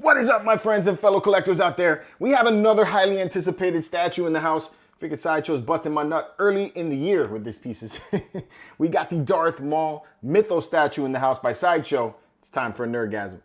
What is up, my friends and fellow collectors out there? We have another highly anticipated statue in the house. Figured Sideshow's busting my nut early in the year with these pieces. We got the Darth Maul Mythos statue in the house by Sideshow. It's time for a Nerdgasm.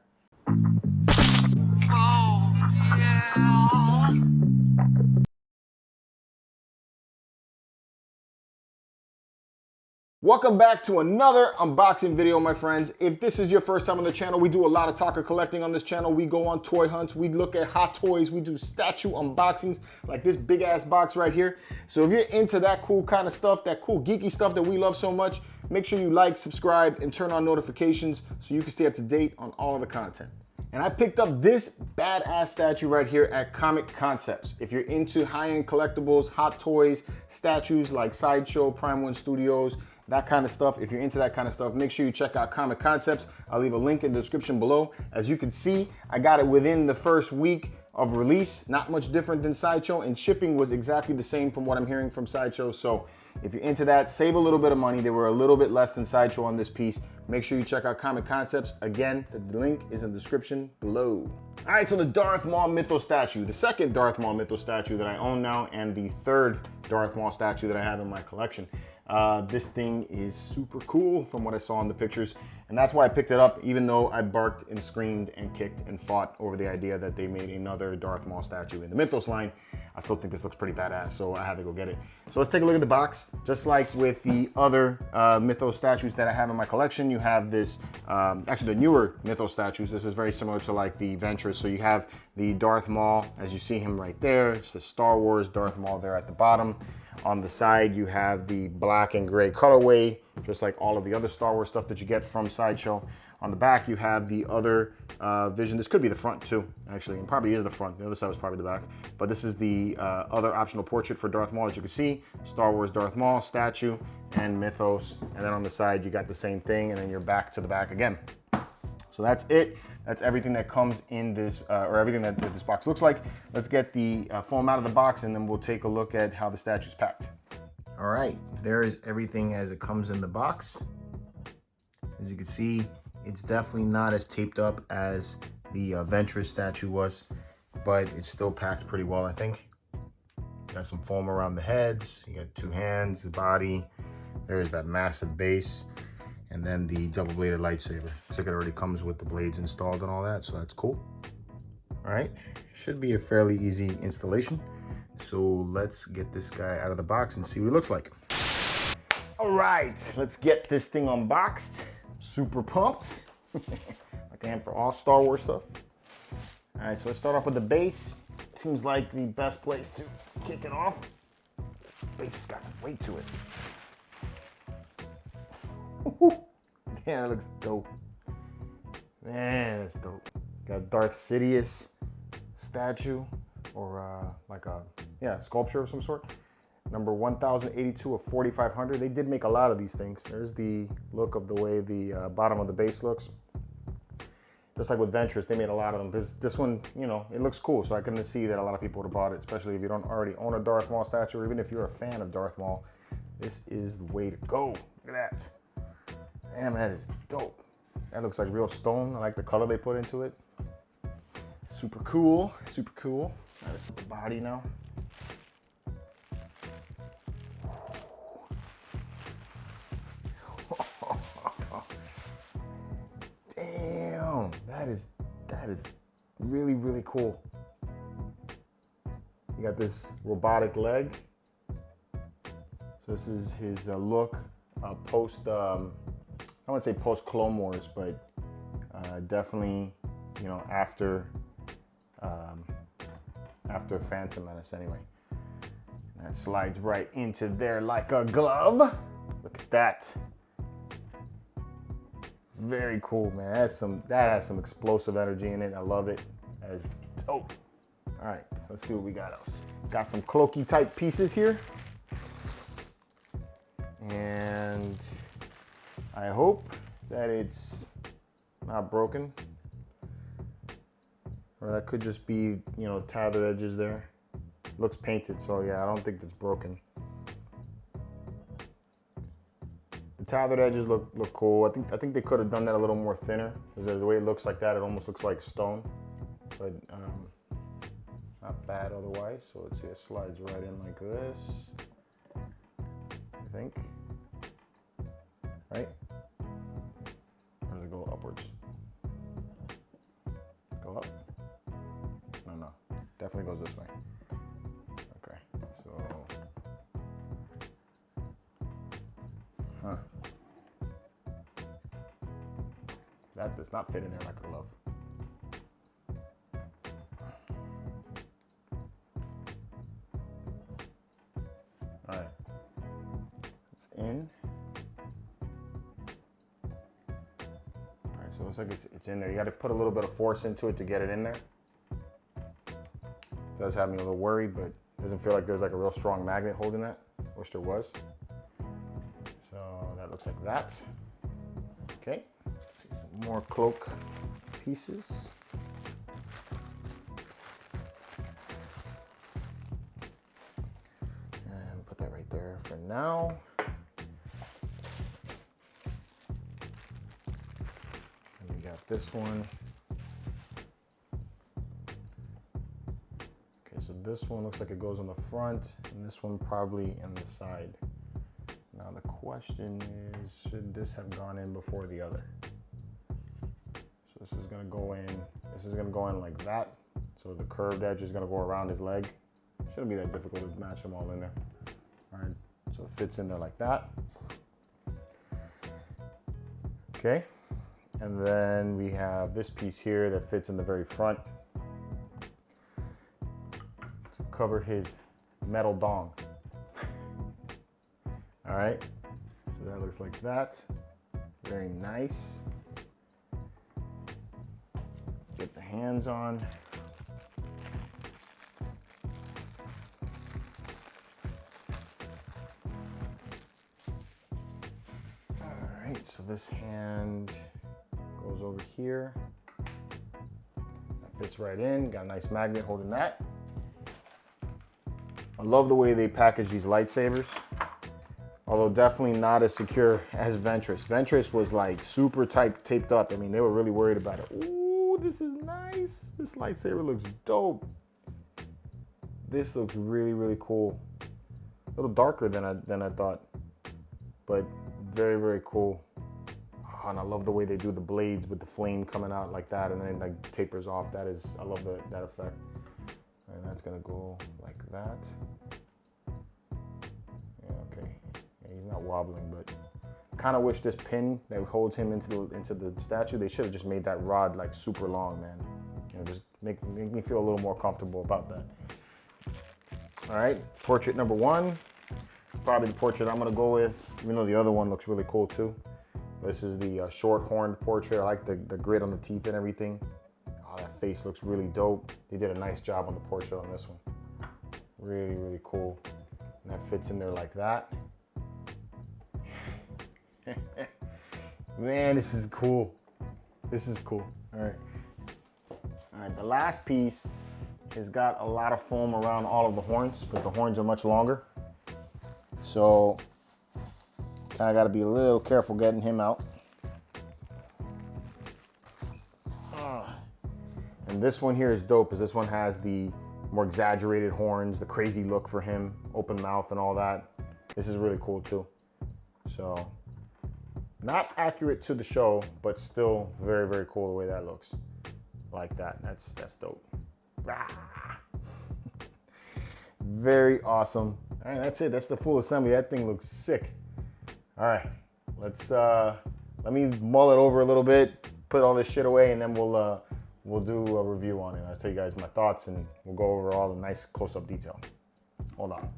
Welcome back to another unboxing video, my friends. If this is your first time on the channel, we do a lot of talk of collecting on this channel. We go on toy hunts, we look at hot toys, we do statue unboxings like this big ass box right here. So if you're into that cool kind of stuff, that cool geeky stuff that we love so much, make sure you like, subscribe, and turn on notifications so you can stay up to date on all of the content. And I picked up this badass statue right here at Comic Concepts. If you're into high-end collectibles, hot toys, statues like Sideshow, Prime One Studios, that kind of stuff, if you're into that kind of stuff, make sure you check out Comic Concepts. I'll leave a link in the description below. As you can see, I got it within the first week of release, not much different than Sideshow, and shipping was exactly the same from what I'm hearing from Sideshow. So if you're into that, save a little bit of money. They were a little bit less than Sideshow on this piece. Make sure you check out Comic Concepts. Again, the link is in the description below. All right, so the Darth Maul Mythos statue, the second Darth Maul Mythos statue that I own now, and the third Darth Maul statue that I have in my collection. This thing is super cool from what I saw in the pictures, and that's why I picked it up, even though I barked and screamed and kicked and fought over the idea that they made another Darth Maul statue in the Mythos line. I still think this looks pretty badass, so I had to go get it. So let's take a look at the box. Just like with the other Mythos statues that I have in my collection, you have this, actually the newer Mythos statues, this is very similar to like the Ventress. So you have the Darth Maul, as you see him right there. It's the Star Wars Darth Maul there at the bottom. On the side, you have the black and gray colorway, just like all of the other Star Wars stuff that you get from Sideshow. On the back, you have the other vision. This could be the front too, actually, and probably is the front. The other side was probably the back. But this is the other optional portrait for Darth Maul, as you can see. Star Wars Darth Maul, statue, and Mythos. And then on the side, you got the same thing, and then you're back to the back again. So that's it. That's everything that comes in this, or everything that this box looks like. Let's get the foam out of the box, and then we'll take a look at how the statue's packed. All right, there is everything as it comes in the box. As you can see, it's definitely not as taped up as the Ventress statue was, but it's still packed pretty well, I think. Got some foam around the heads. You got two hands, the body. There's that massive base. And then the double-bladed lightsaber. Looks like it already comes with the blades installed and all that, so that's cool. All right, should be a fairly easy installation. So let's get this guy out of the box and see what it looks like. All right, let's get this thing unboxed. Super pumped, like I am for all Star Wars stuff. All right, so let's start off with the base. Seems like the best place to kick it off. The base has got some weight to it. Yeah, that looks dope. Man, that's dope. Got Darth Sidious statue, or like a, yeah, sculpture of some sort. Number 1082 of 4500. They did make a lot of these things. There's the look of the way the bottom of the base looks. Just like with Ventress, they made a lot of them. This one, you know, it looks cool, so I couldn't see that a lot of people would have bought it, especially if you don't already own a Darth Maul statue, or even if you're a fan of Darth Maul. This is the way to go. Look at that. Damn, that is dope. That looks like real stone. I like the color they put into it. Super cool, super cool. That's the body now. Damn, that is really, really cool. You got this robotic leg. So this is his look post, I wouldn't say post Clone Wars, but definitely, you know, after Phantom Menace anyway. That slides right into there like a glove. Look at that. Very cool, man. That has some explosive energy in it. I love it. That is dope. All right, so let's see what we got else. Got some cloaky type pieces here. And I hope that it's not broken. Or that could just be, you know, tethered edges there. Looks painted, so yeah, I don't think it's broken. The tethered edges look cool. I think they could have done that a little more thinner, because the way it looks like that, it almost looks like stone. but not bad otherwise. So let's see, it slides right in like this, I think, right? Or does it go upwards? Go up? No, definitely goes this way. Okay, so, that does not fit in there like a glove. All right, it's in. All right, so it looks like it's in there. You got to put a little bit of force into it to get it in there. It does have me a little worried, but it doesn't feel like there's like a real strong magnet holding that. Wish there was. So that looks like that. Okay, see some more cloak pieces. And put that right there for now. And we got this one. Okay, so this one looks like it goes on the front, and this one probably in the side. Now the question is, should this have gone in before the other? So this is gonna go in, this is gonna go in like that. So the curved edge is gonna go around his leg. Shouldn't be that difficult to match them all in there. All right, so it fits in there like that. Okay, and then we have this piece here that fits in the very front to cover his metal dong. All right, so that looks like that. Very nice. Get the hands on. All right, so this hand goes over here. That fits right in, got a nice magnet holding that. I love the way they package these lightsabers. Although definitely not as secure as Ventress. Ventress was like super tight, taped up. I mean, they were really worried about it. Ooh, this is nice. This lightsaber looks dope. This looks really, really cool. A little darker than I thought, but very, very cool. Oh, and I love the way they do the blades with the flame coming out like that, and then it like tapers off. That is, I love that effect. And that's gonna go like that. He's not wobbling, but I kind of wish this pin that holds him into the statue, they should have just made that rod like super long, man. You know, just make me feel a little more comfortable about that. All right, portrait number one. Probably the portrait I'm gonna go with, even though the other one looks really cool too. This is the short horned portrait. I like the grit on the teeth and everything. Oh, that face looks really dope. They did a nice job on the portrait on this one. Really, really cool. And that fits in there like that. Man, this is cool. This is cool. All right, the last piece has got a lot of foam around all of the horns, but the horns are much longer. So kind of got to be a little careful getting him out. And this one here is dope, because this one has the more exaggerated horns, the crazy look for him, open mouth and all that. This is really cool too. So not accurate to the show, but still very, very cool the way that looks. Like that. That's dope. Ah. Very awesome. All right, that's it. That's the full assembly. That thing looks sick. All right, let me mull it over a little bit, put all this shit away, and then we'll do a review on it. I'll tell you guys my thoughts, and we'll go over all the nice close-up detail. Hold on.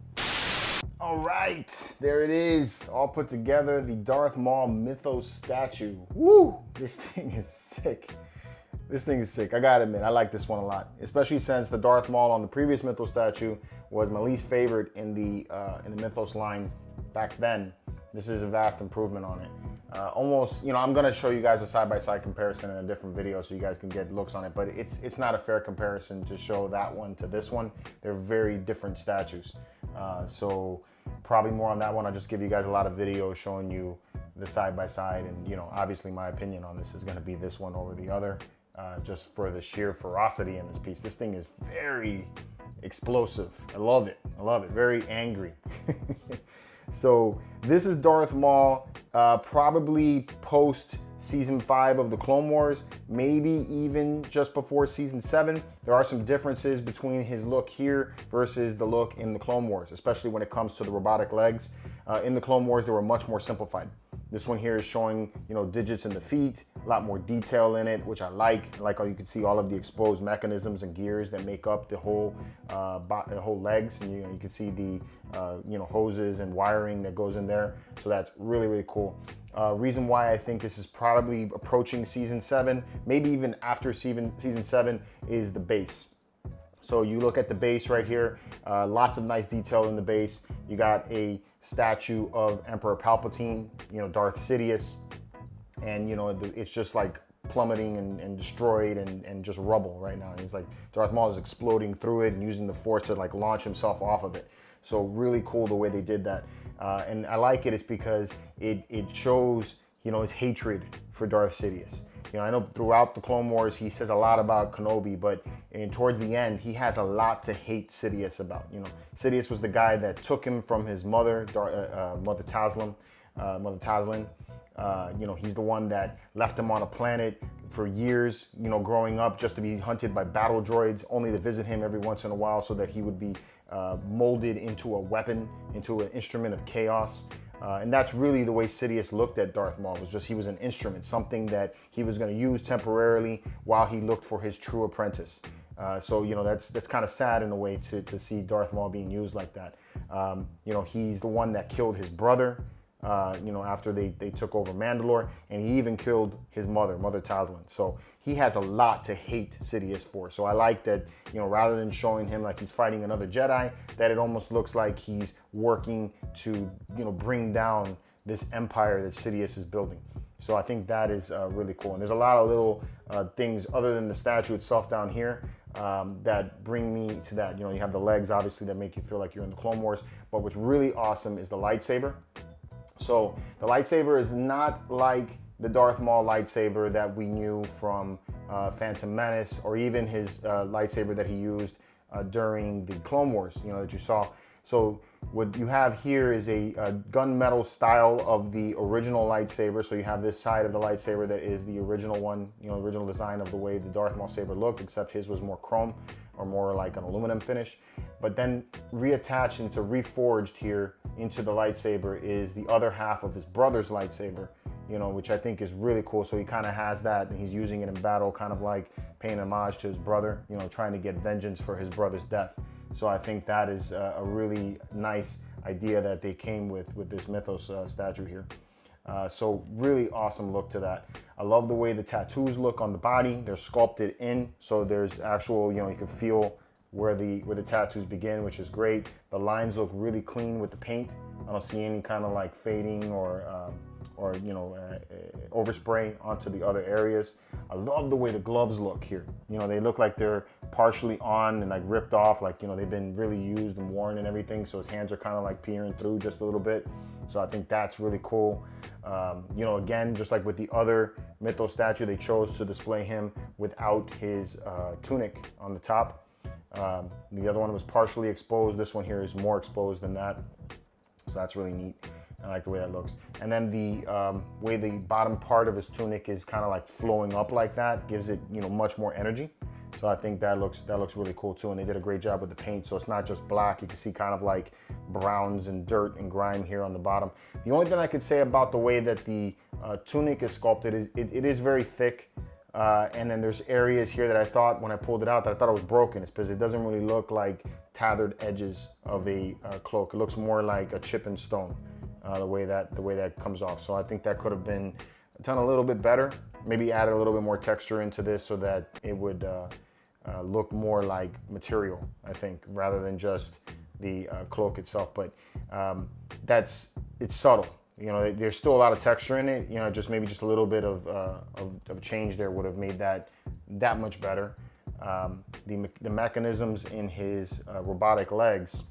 All right, there it is, all put together, the Darth Maul Mythos statue. Woo, this thing is sick. This thing is sick. I gotta admit, I like this one a lot, especially since the Darth Maul on the previous Mythos statue was my least favorite in the Mythos line back then. This is a vast improvement on it. Almost, you know, I'm gonna show you guys a side-by-side comparison in a different video so you guys can get looks on it, but it's not a fair comparison to show that one to this one. They're very different statues. So probably more on that one. I'll just give you guys a lot of videos showing you the side-by-side, and you know, obviously my opinion on this is gonna be this one over the other. just for the sheer ferocity in this piece. This thing is very explosive. I love it. I love it. Very angry. So this is Darth Maul, probably post season 5 of the Clone Wars, maybe even just before season 7. There are some differences between his look here versus the look in the Clone Wars, especially when it comes to the robotic legs. In the Clone Wars, they were much more simplified. This one here is showing, digits in the feet, a lot more detail in it, which I like. I like how you can see all of the exposed mechanisms and gears that make up the whole legs, and you can see the hoses and wiring that goes in there. So that's really, really cool. Reason why I think this is probably approaching season 7, maybe even after season 7, is the base. So you look at the base right here, lots of nice detail in the base. You got a statue of Emperor Palpatine, Darth Sidious, and it's just like plummeting and destroyed and just rubble right now. And he's like, Darth Maul is exploding through it and using the Force to like launch himself off of it. So really cool the way they did that. And I like it, it's because it shows, his hatred for Darth Sidious. I know throughout the Clone Wars, he says a lot about Kenobi, but towards the end, he has a lot to hate Sidious about. Sidious was the guy that took him from his mother, Mother Taslin. He's the one that left him on a planet for years, growing up, just to be hunted by battle droids, only to visit him every once in a while so that he would be molded into a weapon, into an instrument of chaos. And that's really the way Sidious looked at Darth Maul, was just he was an instrument, something that he was going to use temporarily while he looked for his true apprentice. So that's kind of sad in a way to see Darth Maul being used like that. He's the one that killed his brother, after they took over Mandalore, and he even killed his mother Taslin. So he has a lot to hate Sidious for. So I like that, rather than showing him like he's fighting another Jedi, that it almost looks like he's working to, bring down this empire that Sidious is building. So I think that is really cool. And there's a lot of little things other than the statue itself down here that bring me to that. You have the legs, obviously, that make you feel like you're in the Clone Wars. But what's really awesome is the lightsaber. So the lightsaber is not like the Darth Maul lightsaber that we knew from Phantom Menace, or even his lightsaber that he used during the Clone Wars, that you saw. So what you have here is a gunmetal style of the original lightsaber. So you have this side of the lightsaber that is the original one, original design of the way the Darth Maul saber looked, except his was more chrome or more like an aluminum finish. But then reattached and reforged here into the lightsaber is the other half of his brother's lightsaber, which I think is really cool. So he kind of has that, and he's using it in battle, kind of like paying homage to his brother, trying to get vengeance for his brother's death. So I think that is a really nice idea that they came with this Mythos statue here. So really awesome look to that. I love the way the tattoos look on the body. They're sculpted in, so there's actual, you can feel where the tattoos begin, which is great. The lines look really clean with the paint. I don't see any kind of like fading or overspray onto the other areas. I love the way the gloves look here. They look like they're partially on and like ripped off, like, they've been really used and worn and everything. So his hands are kind of like peering through just a little bit. So I think that's really cool. Again, just like with the other Mythos statue, they chose to display him without his tunic on the top. The other one was partially exposed. This one here is more exposed than that. So that's really neat. I like the way that looks. And then the way the bottom part of his tunic is kind of like flowing up like that gives it, much more energy. So I think that looks really cool too. And they did a great job with the paint. So it's not just black. You can see kind of like browns and dirt and grime here on the bottom. The only thing I could say about the way that the tunic is sculpted is it is very thick. And then there's areas here that I thought, when I pulled it out, that I thought it was broken. It's because it doesn't really look like tethered edges of a cloak. It looks more like a chip and stone, the way that comes off. So I think that could have been done a little bit better. Maybe added a little bit more texture into this so that it would look more like material, I think, rather than just the cloak itself. But it's subtle. There's still a lot of texture in it. Just maybe just a little bit of change there would have made that much better. The mechanisms in his robotic legs,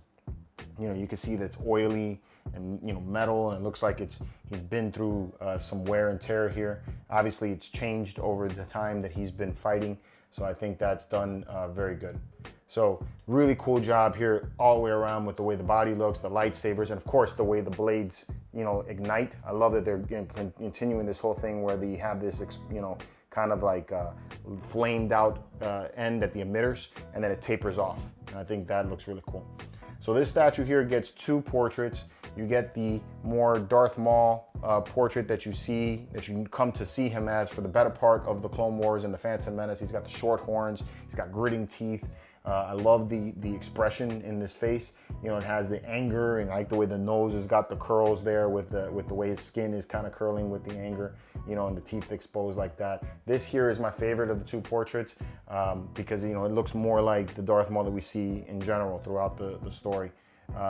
you can see that it's oily. and metal, and it looks like he's been through some wear and tear here. Obviously, it's changed over the time that he's been fighting, so I think that's done very good. So really cool job here all the way around with the way the body looks, the lightsabers, and of course the way the blades, ignite. I love that they're continuing this whole thing where they have this, kind of like flamed out end at the emitters, and then it tapers off. And I think that looks really cool. So this statue here gets 2 portraits. You get the more Darth Maul portrait that you come to see him as for the better part of the Clone Wars and the Phantom Menace. He's got the short horns, he's got gritting teeth. I love the expression in this face. It has the anger, and I like the way the nose has got the curls there with the way his skin is kind of curling with the anger, and the teeth exposed like that. This here is my favorite of the 2 portraits because it looks more like the Darth Maul that we see in general throughout the story.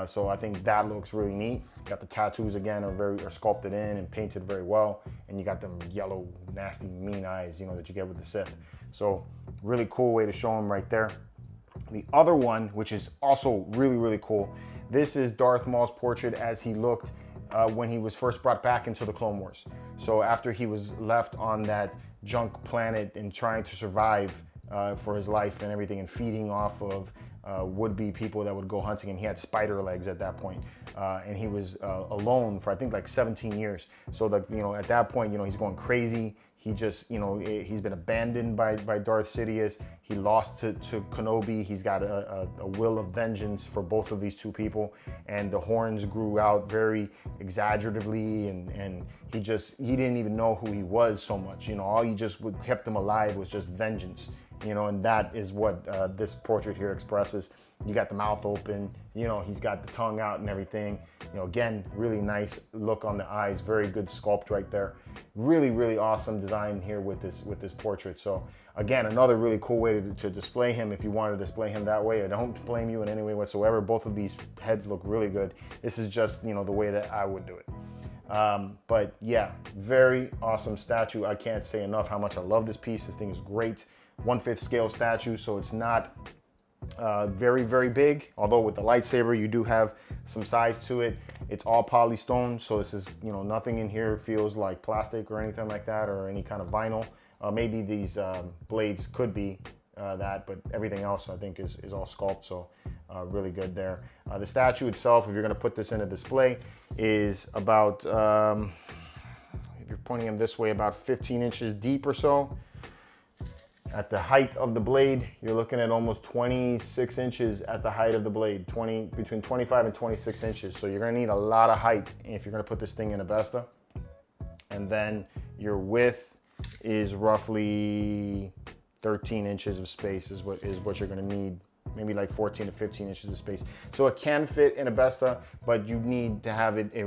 So I think that looks really neat. Got the tattoos again are sculpted in and painted very well, and you got them yellow, nasty, mean eyes, that you get with the Sith. So really cool way to show him right there. The other one, which is also really, really cool, this is Darth Maul's portrait as he looked when he was first brought back into the Clone Wars. So after he was left on that junk planet and trying to survive for his life and everything, and feeding off of would-be people that would go hunting him. He had spider legs at that point, and he was alone for I think like 17 years. So that at that point, he's going crazy. He just, he's been abandoned by Darth Sidious. He lost to Kenobi. He's got a will of vengeance for both of these 2 people. And the horns grew out very exaggeratively, and he didn't even know who he was so much. All he just kept him alive was just vengeance. And that is what this portrait here expresses. You got the mouth open, he's got the tongue out and everything. Again, really nice look on the eyes, very good sculpt right there. Really, really awesome design here with this portrait. So again, another really cool way to display him if you want to display him that way. I don't blame you in any way whatsoever. Both of these heads look really good. This is just, the way that I would do it. But yeah, very awesome statue. I can't say enough how much I love this piece. This thing is great. 1/5 scale statue, so it's not very, very big, although with the lightsaber you do have some size to it. It's all polystone, so this is, nothing in here feels like plastic or anything like that, or any kind of vinyl. Maybe these blades could be that, but everything else I think is all sculpt, so really good there. The statue itself, if you're going to put this in a display, is about, if you're pointing him this way, about 15 inches deep or so. At the height of the blade, you're looking at almost 26 inches at the height of the blade, between 25 and 26 inches. So you're gonna need a lot of height if you're gonna put this thing in a Vesta. And then your width is roughly 13 inches of space is what you're gonna need. Maybe like 14 to 15 inches of space. So it can fit in a Vesta, but you need to have it a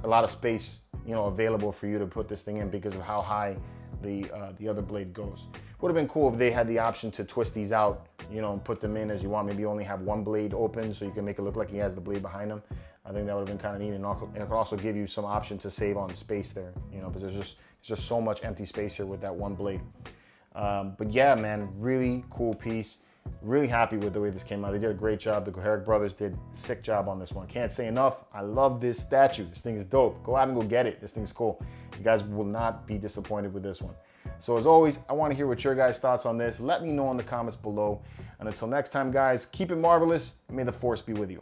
lot of space, available for you to put this thing in because of how high the other blade goes. Would have been cool if they had the option to twist these out, and put them in as you want. Maybe only have one blade open so you can make it look like he has the blade behind him. I think that would have been kind of neat, and it could also give you some option to save on space there, because there's just so much empty space here with that one blade. But yeah, man, really cool piece. Really happy with the way this came out. They did a great job. The Goharic brothers did a sick job on this one. Can't say enough. I love this statue. This thing is dope. Go out and go get it. This thing's cool. You guys will not be disappointed with this one. So as always, I want to hear what your guys' thoughts on this. Let me know in the comments below. And until next time, guys, keep it marvelous. May the Force be with you.